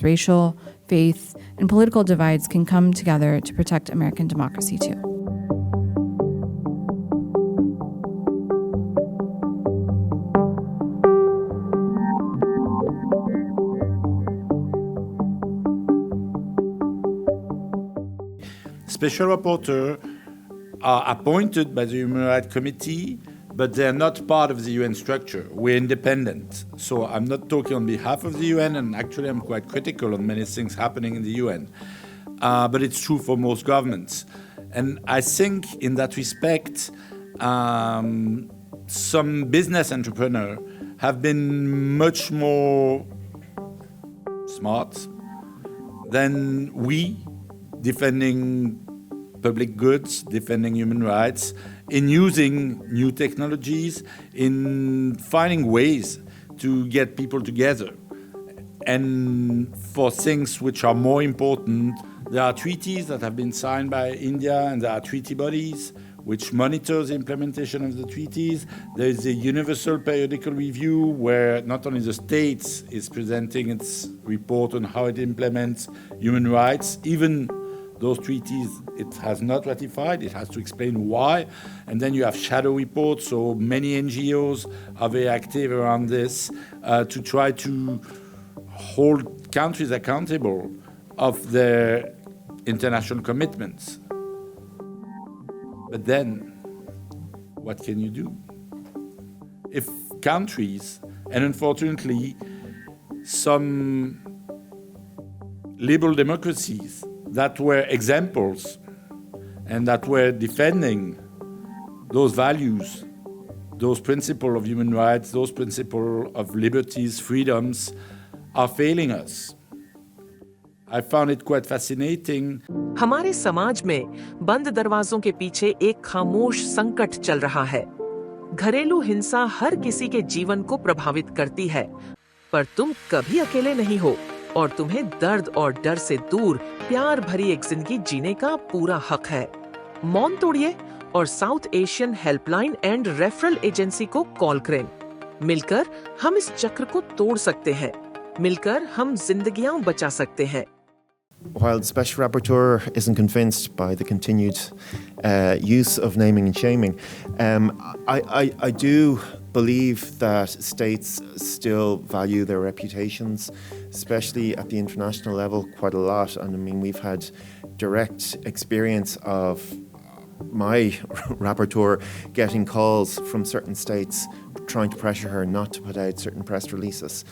racial, faith, and political divides can come together to protect American democracy too. Special rapporteurs are appointed by the Human Rights Committee, but they're not part of the UN structure. We're independent. So I'm not talking on behalf of the UN, and actually I'm quite critical on many things happening in the UN. But it's true for most governments. And I think in that respect, some business entrepreneurs have been much more smart than we, defending public goods, defending human rights, in using new technologies, in finding ways to get people together. And for things which are more important, there are treaties that have been signed by India, and there are treaty bodies which monitor the implementation of the treaties. There is a universal periodical review where not only the States is presenting its report on how it implements human rights, even those treaties it has not ratified, it has to explain why. And then you have shadow reports, so many NGOs are very active around this to try to hold countries accountable of their international commitments. But then, what can you do? If countries, and unfortunately some liberal democracies that were examples and that were defending those values, those principles of human rights, those principles of liberties, freedoms, are failing us. I found it quite fascinating. हमारे समाज में बंद दरवाजों के पीछे एक खामोश संकट चल रहा है। घरेलू हिंसा हर किसी के जीवन को प्रभावित करती है, पर तुम कभी अकेले नहीं हो और तुम्हें दर्द और डर से दूर प्यार भरी एक जिंदगी जीने का पूरा हक है। मौन तोड़िए और south Asian helpline and referral agency को कॉल करें। मिलकर हम इस चक्र को तोड़ सकते हैं। मिलकर हम जिंदगियां बचा सकते हैं। While the Special Rapporteur isn't convinced by the continued use of naming and shaming, I do believe that states still value their reputations, especially at the international level, quite a lot. And I mean, we've had direct experience of my rapporteur getting calls from certain states trying to pressure her not to put out certain press releases.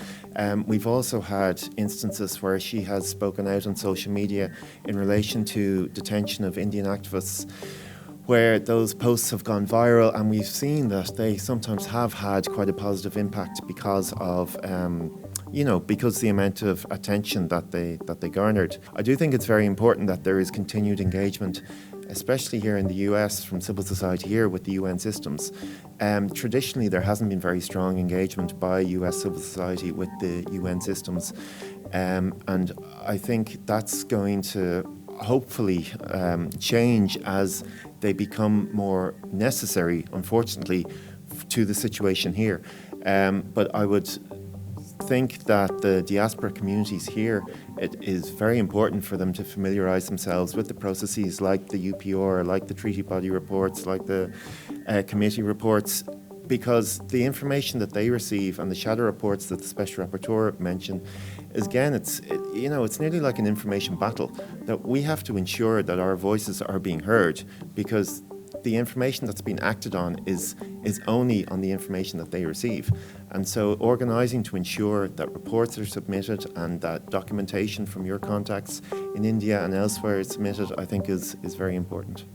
We've also had instances where she has spoken out on social media in relation to detention of Indian activists, where those posts have gone viral, and we've seen that they sometimes have had quite a positive impact because of because the amount of attention that they garnered. I do think it's very important that there is continued engagement, especially here in the US from civil society here with the UN systems. Traditionally, there hasn't been very strong engagement by US civil society with the UN systems. And I think that's going to hopefully change as they become more necessary, unfortunately, to the situation here. But I would think that the diaspora communities here, it is very important for them to familiarise themselves with the processes like the UPR, like the treaty body reports, like the committee reports, because the information that they receive and the shadow reports that the Special Rapporteur mentioned, is, again, it's nearly like an information battle, that we have to ensure that our voices are being heard, because the information that's been acted on is only on the information that they receive. And so organising to ensure that reports are submitted and that documentation from your contacts in India and elsewhere is submitted, I think is very important.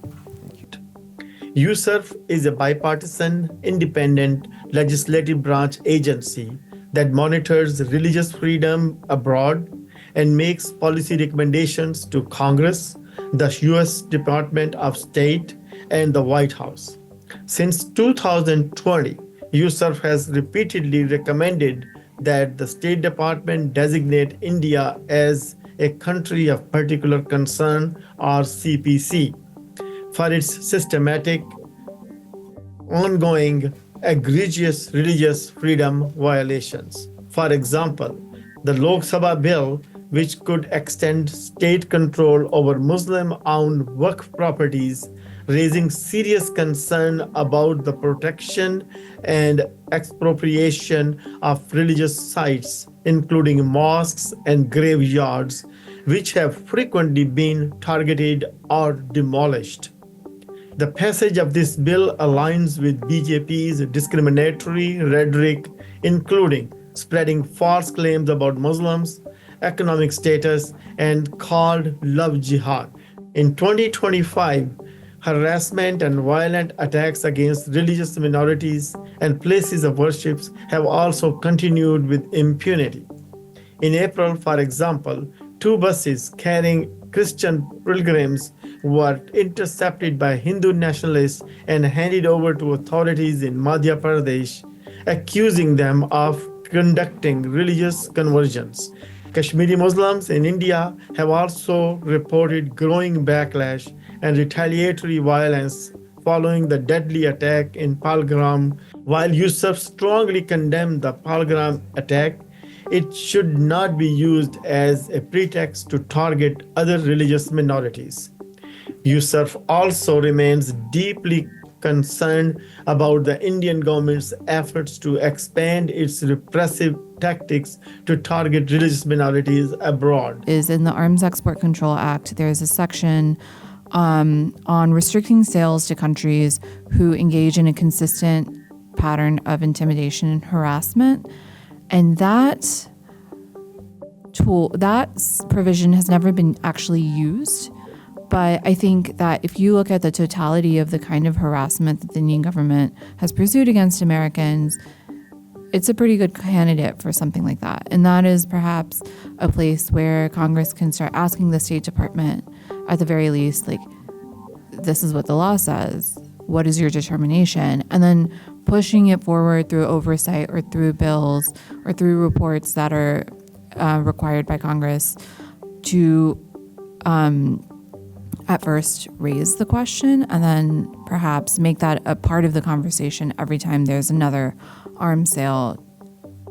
Thank you. USCIRF is a bipartisan, independent legislative branch agency that monitors religious freedom abroad and makes policy recommendations to Congress, the US Department of State, and the White House. Since 2020, USCIRF has repeatedly recommended that the State Department designate India as a country of particular concern, or CPC, for its systematic, ongoing, egregious religious freedom violations. For example, the Lok Sabha bill which could extend state control over Muslim-owned Waqf properties, raising serious concern about the protection and expropriation of religious sites, including mosques and graveyards, which have frequently been targeted or demolished. The passage of this bill aligns with BJP's discriminatory rhetoric, including spreading false claims about Muslims, economic status, and called love jihad. In 2025, harassment and violent attacks against religious minorities and places of worship have also continued with impunity. In April, for example, 2 buses carrying Christian pilgrims were intercepted by Hindu nationalists and handed over to authorities in Madhya Pradesh, accusing them of conducting religious conversions. Kashmiri Muslims in India have also reported growing backlash and retaliatory violence following the deadly attack in Pahalgam. While Yusuf strongly condemned the Pahalgam attack, it should not be used as a pretext to target other religious minorities. Yusuf also remains deeply concerned about the Indian government's efforts to expand its repressive tactics to target religious minorities abroad. Is in the Arms Export Control Act, there's a section on restricting sales to countries who engage in a consistent pattern of intimidation and harassment. And that provision has never been actually used. But I think that if you look at the totality of the kind of harassment that the Indian government has pursued against Americans, it's a pretty good candidate for something like that. And that is perhaps a place where Congress can start asking the State Department, at the very least, like, this is what the law says. What is your determination? And then pushing it forward through oversight or through bills or through reports that are required by Congress to at first raise the question and then perhaps make that a part of the conversation every time there's another arms sale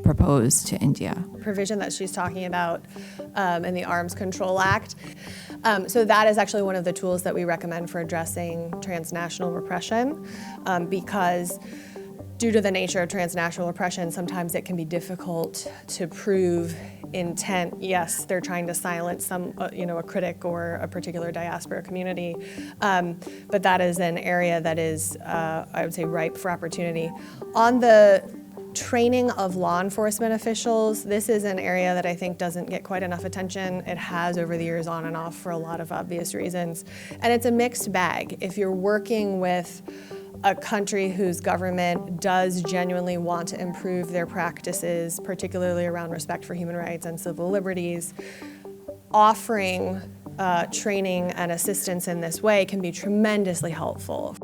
proposed to India. Provision that she's talking about in the Arms Control Act. So that is actually one of the tools that we recommend for addressing transnational repression because due to the nature of transnational repression, sometimes it can be difficult to prove intent. Yes, they're trying to silence some, a critic or a particular diaspora community, but that is an area that is, I would say, ripe for opportunity. On the training of law enforcement officials, this is an area that I think doesn't get quite enough attention. It has over the years on and off for a lot of obvious reasons. And it's a mixed bag. If you're working with a country whose government does genuinely want to improve their practices, particularly around respect for human rights and civil liberties, offering training and assistance in this way can be tremendously helpful.